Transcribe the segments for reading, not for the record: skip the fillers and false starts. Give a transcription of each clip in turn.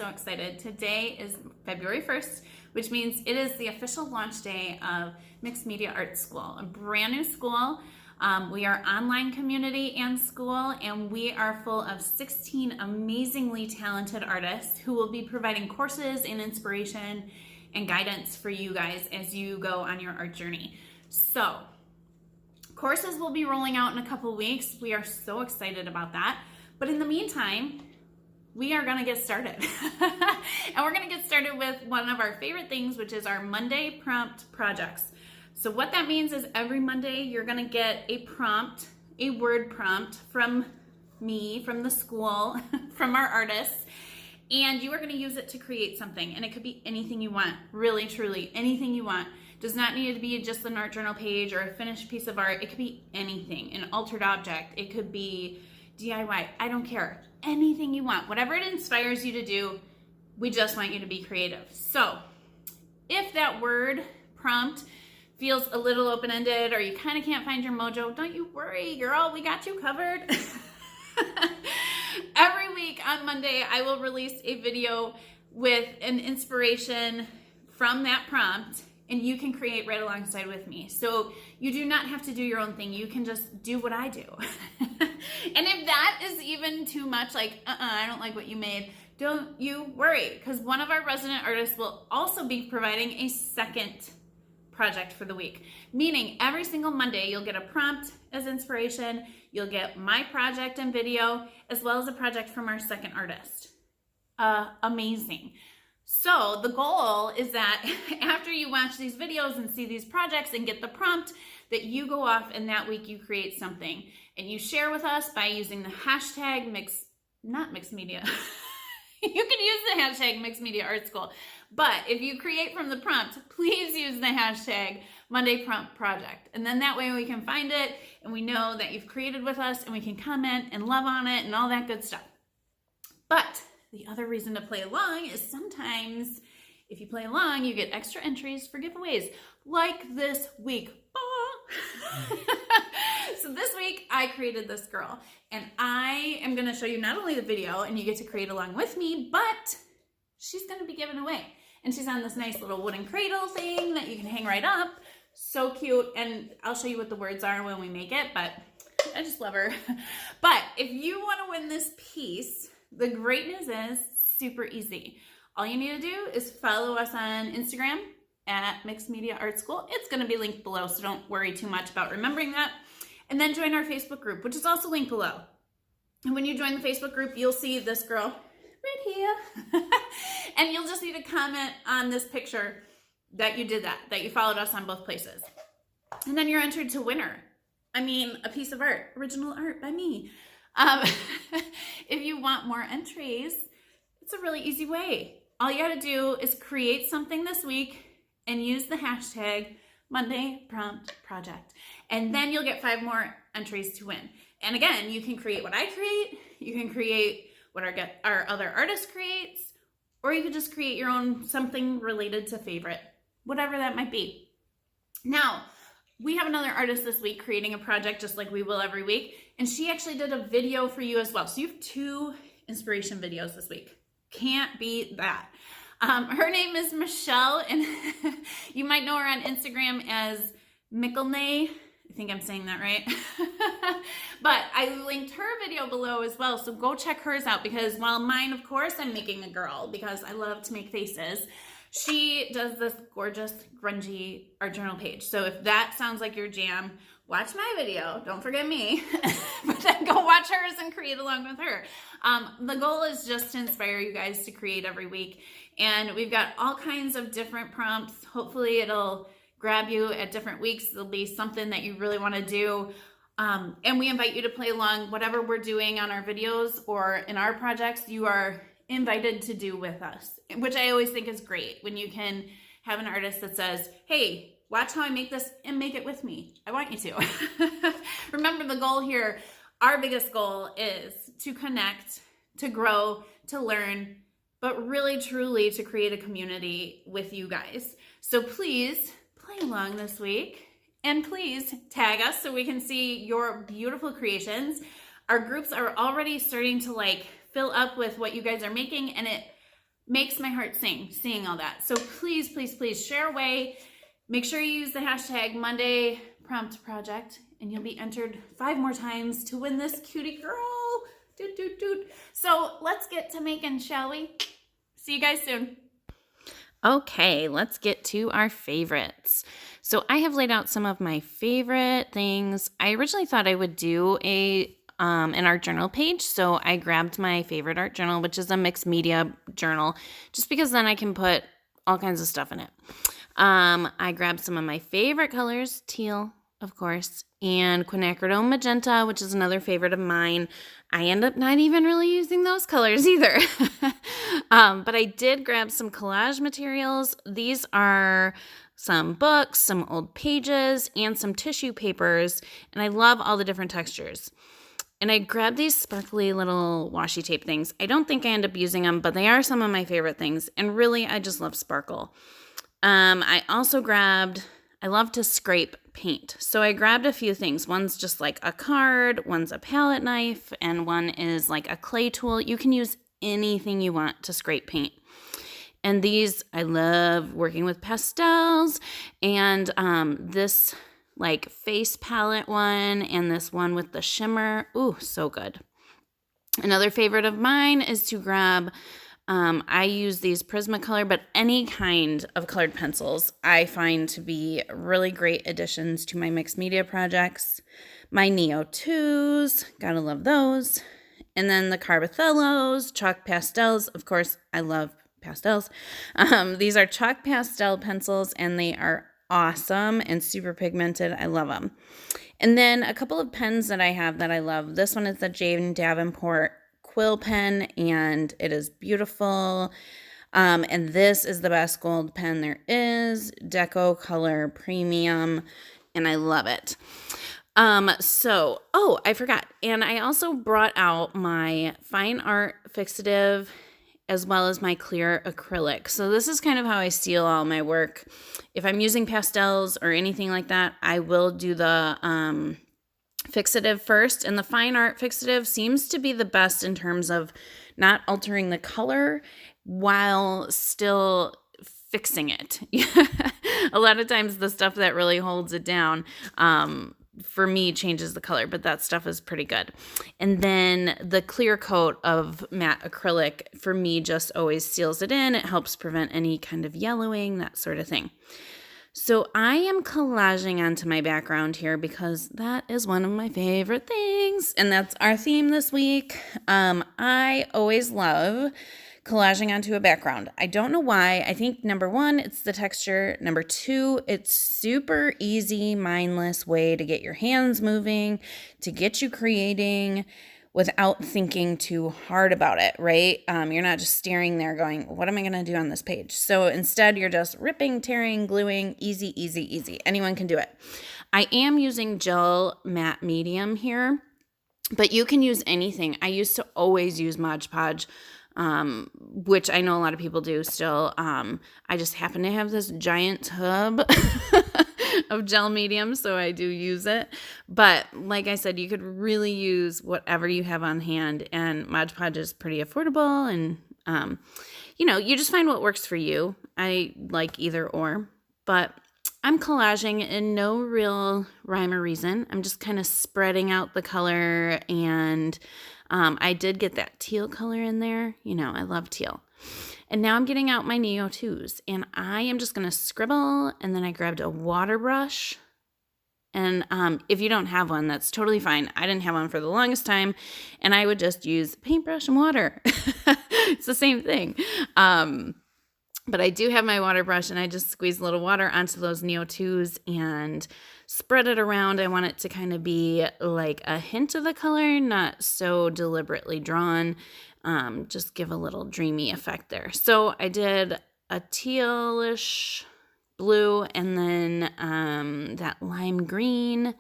excited. Today is February 1st, which means it is the official launch day of Mixed Media Art School, a brand new school. We are online community and school, and we are full of 16 amazingly talented artists who will be providing courses and inspiration and guidance for you guys as you go on your art journey. So, courses will be rolling out in a couple weeks. We are so excited about that. But in the meantime, we are gonna get started. And we're gonna get started with one of our favorite things, which is our Monday prompt projects. So what that means is every Monday, you're gonna get a prompt, a word prompt from me, from the school, from our artists, and you are gonna use it to create something. And it could be anything you want, really, truly, anything you want. Does not need to be just an art journal page or a finished piece of art. It could be anything, an altered object. It could be DIY, I don't care. Anything you want, whatever it inspires you to do, we just want you to be creative. So if that word prompt feels a little open-ended or you kind of can't find your mojo, don't you worry, girl, we got you covered. Every week on Monday, I will release a video with an inspiration from that prompt, and you can create right alongside with me. So you do not have to do your own thing. You can just do what I do. And if that is even too much, like, I don't like what you made, don't you worry, because one of our resident artists will also be providing a second project for the week. Meaning every single Monday, you'll get a prompt as inspiration, you'll get my project and video, as well as a project from our second artist. Amazing. So the goal is that after you watch these videos and see these projects and get the prompt, that you go off and that week you create something and you share with us by using the hashtag not mixed media. You can use the hashtag Mixed Media Art School, but if you create from the prompt, please use the hashtag Monday Prompt Project. And then that way we can find it and we know that you've created with us and we can comment and love on it and all that good stuff. But the other reason to play along is sometimes if you play along, you get extra entries for giveaways, like this week. So this week I created this girl, and I am going to show you not only the video and you get to create along with me, but she's going to be given away. And she's on this nice little wooden cradle thing that you can hang right up. So cute. And I'll show you what the words are when we make it, but I just love her. But if you want to win this piece, the great news is super easy. All you need to do is follow us on Instagram at Mixed Media Art School. It's going to be linked below, so don't worry too much about remembering that. And then join our Facebook group, which is also linked below. And when you join the Facebook group, you'll see this girl right here. And you'll just need to comment on this picture that you did that you followed us on both places. And then you're entered to winner. I mean, a piece of art, original art by me. If you want more entries, it's a really easy way. All you gotta do is create something this week and use the hashtag Monday Prompt Project. And then you'll get 5 more entries to win. And again, you can create what I create, you can create what our other artist creates, or you could just create your own something related to favorite, whatever that might be. Now, we have another artist this week creating a project just like we will every week, and she actually did a video for you as well. So you have 2 inspiration videos this week. Can't beat that. Her name is Michelle, and you might know her on Instagram as Mickelnay. I think I'm saying that right. But I linked her video below as well, so go check hers out, because while mine, of course, I'm making a girl because I love to make faces, she does this gorgeous grungy art journal page. So if that sounds like your jam, watch my video. Don't forget me. But then go watch hers and create along with her. The goal is just to inspire you guys to create every week. And we've got all kinds of different prompts. Hopefully it'll grab you at different weeks. There'll be something that you really want to do. And we invite you to play along whatever we're doing on our videos or in our projects. You are invited to do with us, which I always think is great when you can have an artist that says, hey, watch how I make this and make it with me. I want you to. Remember the goal here, our biggest goal is to connect, to grow, to learn, but really truly to create a community with you guys. So please play along this week and please tag us so we can see your beautiful creations. Our groups are already starting to fill up with what you guys are making, and it makes my heart sing, seeing all that. So please, please, please share away. Make sure you use the hashtag Monday Prompt Project, and you'll be entered 5 more times to win this cutie girl. Doot, doot, doot. So let's get to making, shall we? See you guys soon. Okay, let's get to our favorites. So I have laid out some of my favorite things. I originally thought I would do an art journal page, so I grabbed my favorite art journal, which is a mixed media journal, just because then I can put all kinds of stuff in it. I grabbed some of my favorite colors, teal, of course, and quinacridone magenta, which is another favorite of mine. I end up not even really using those colors either. But I did grab some collage materials. These are some books, some old pages, and some tissue papers, and I love all the different textures. And I grabbed these sparkly little washi tape things. I don't think I end up using them, but they are some of my favorite things, and really, I just love sparkle. I also grabbed, I love to scrape paint. So I grabbed a few things. One's just like a card, one's a palette knife, and one is like a clay tool. You can use anything you want to scrape paint. And these, I love working with pastels, and this like face palette one, and this one with the shimmer. Ooh, so good. Another favorite of mine is to grab, I use these Prismacolor, but any kind of colored pencils I find to be really great additions to my mixed media projects. My Neo 2s, gotta love those. And then the Carbothellos, chalk pastels. Of course, I love pastels. These are chalk pastel pencils, and they are awesome and super pigmented. I love them. And then a couple of pens that I have that I love. This one is the Jane Davenport quill pen, and it is beautiful. And this is the best gold pen there is, Deco Color Premium, and I love it. I forgot. And I also brought out my fine art fixative as well as my clear acrylic. So this is kind of how I seal all my work. If I'm using pastels or anything like that, I will do the fixative first. And the fine art fixative seems to be the best in terms of not altering the color while still fixing it. A lot of times the stuff that really holds it down, for me, changes the color, but that stuff is pretty good. And then the clear coat of matte acrylic, for me, just always seals it in. It helps prevent any kind of yellowing, that sort of thing. So I am collaging onto my background here because that is one of my favorite things, and that's our theme this week. I always love collaging onto a background. I don't know why. I think number 1, it's the texture. Number 2, it's super easy, mindless way to get your hands moving, to get you creating without thinking too hard about it, right? You're not just staring there going, what am I going to do on this page? So instead, you're just ripping, tearing, gluing, easy, easy, easy. Anyone can do it. I am using gel matte medium here, but you can use anything. I used to always use Mod Podge, which I know a lot of people do still. I just happen to have this giant tub of gel medium, so I do use it. But like I said, you could really use whatever you have on hand, and Mod Podge is pretty affordable, and you just find what works for you. I like either or, but I'm collaging in no real rhyme or reason. I'm just kind of spreading out the color, and I did get that teal color in there. I love teal. And now I'm getting out my Neo 2s, and I am just going to scribble, and then I grabbed a water brush. And if you don't have one, that's totally fine. I didn't have one for the longest time, and I would just use paintbrush and water. It's the same thing. But I do have my water brush, and I just squeeze a little water onto those Neo 2s and spread it around. I want it to kind of be like a hint of the color, not so deliberately drawn. Just give a little dreamy effect there. So I did a tealish blue, and then that lime green.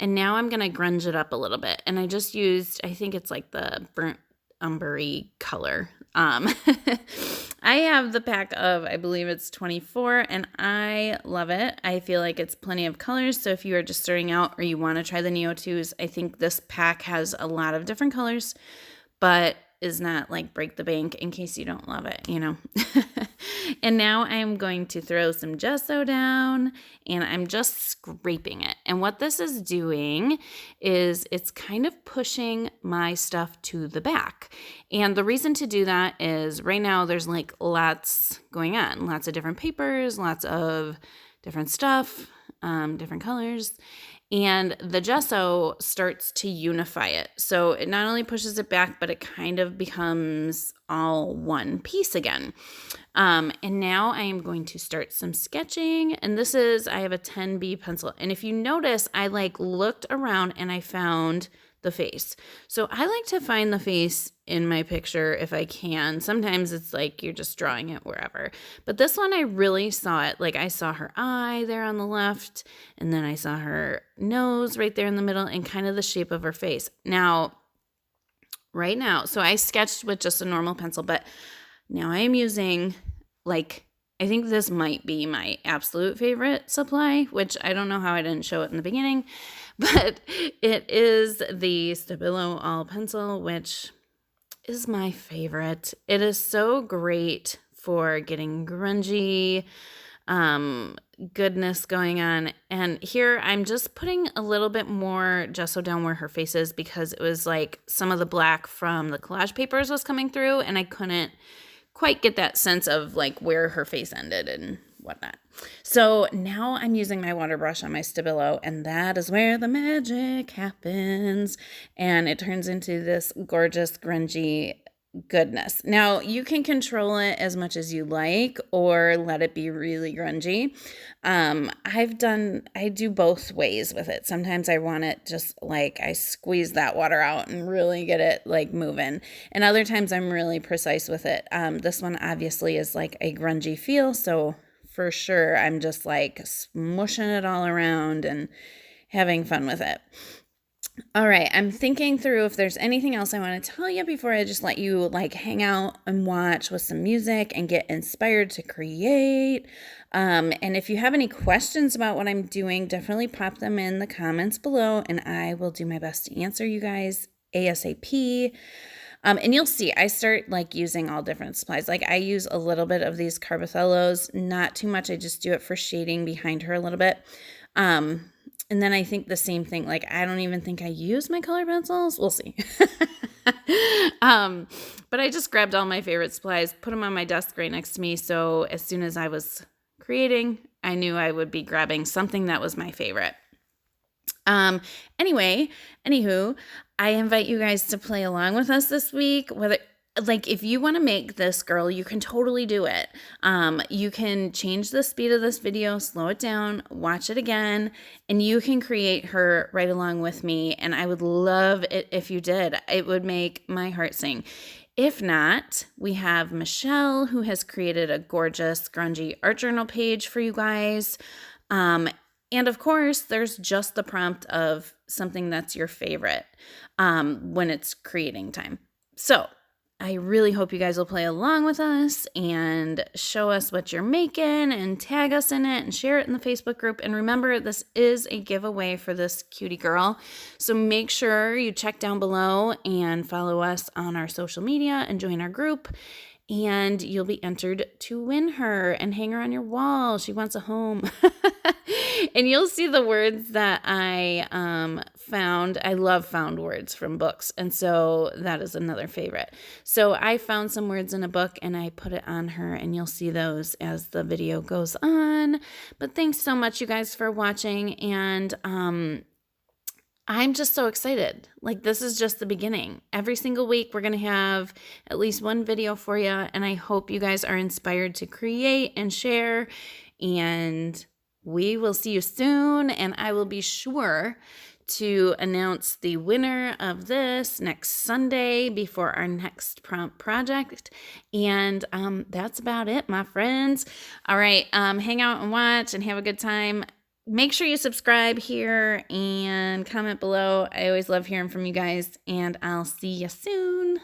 And now I'm going to grunge it up a little bit. And I just used, I think it's like the burnt umbery color. I have the pack of, I believe it's 24, and I love it. I feel like it's plenty of colors. So if you are just starting out or you want to try the Neo 2s, I think this pack has a lot of different colors, but is not like break the bank in case you don't love it, you know. And now I'm going to throw some gesso down and I'm just scraping it. And what this is doing is it's kind of pushing my stuff to the back. And the reason to do that is right now there's like lots going on, lots of different papers, lots of different stuff, different colors. And the gesso starts to unify it. So it not only pushes it back, but it kind of becomes all one piece again. And now I am going to start some sketching. And I have a 10B pencil. And if you notice, I like looked around and I found the face. So I like to find the face in my picture if I can. Sometimes it's like you're just drawing it wherever. But this one I really saw it. Like I saw her eye there on the left, and then I saw her nose right there in the middle and kind of the shape of her face. Now, right now, so I sketched with just a normal pencil, but now I am using I think this might be my absolute favorite supply, which I don't know how I didn't show it in the beginning, but it is the Stabilo All Pencil, which is my favorite. It is so great for getting grungy goodness going on. And here I'm just putting a little bit more gesso down where her face is because it was like some of the black from the collage papers was coming through and I couldn't quite get that sense of like where her face ended and whatnot. So now I'm using my water brush on my Stabilo, and that is where the magic happens. And it turns into this gorgeous, grungy goodness. Now you can control it as much as you like or let it be really grungy. I do both ways with it. Sometimes I want it just like I squeeze that water out and really get it like moving. And other times I'm really precise with it. This one obviously is like a grungy feel. So for sure, I'm just like smushing it all around and having fun with it. All right, I'm thinking through if there's anything else I want to tell you before I just let you like hang out and watch with some music and get inspired to create. And if you have any questions about what I'm doing, definitely pop them in the comments below and I will do my best to answer you guys ASAP. And you'll see, I start like using all different supplies. Like I use a little bit of these Carbothellos, not too much. I just do it for shading behind her a little bit. And then I think the same thing, like I don't even think I use my color pencils. We'll see. But I just grabbed all my favorite supplies, put them on my desk right next to me. So as soon as I was creating, I knew I would be grabbing something that was my favorite. Anywho, I invite you guys to play along with us this week. If you want to make this girl, you can totally do it. You can change the speed of this video, slow it down, watch it again, and you can create her right along with me. And I would love it if you did. It would make my heart sing. If not, we have Michelle, who has created a gorgeous grungy art journal page for you guys. And of course, there's just the prompt of something that's your favorite when it's creating time. So I really hope you guys will play along with us and show us what you're making and tag us in it and share it in the Facebook group. And remember, this is a giveaway for this cutie girl. So make sure you check down below and follow us on our social media and join our group. And you'll be entered to win her and hang her on your wall. She wants a home. And you'll see the words that I found. I love found words from books. And so that is another favorite. So I found some words in a book and I put it on her, and you'll see those as the video goes on. But thanks so much, you guys, for watching. And I'm just so excited. Like, this is just the beginning. Every single week, we're going to have at least one video for you. And I hope you guys are inspired to create and share. And we will see you soon. And I will be sure to announce the winner of this next Sunday before our next prompt project. And that's about it, my friends. All right. Hang out and watch and have a good time. Make sure you subscribe here and comment below. I always love hearing from you guys, and I'll see you soon.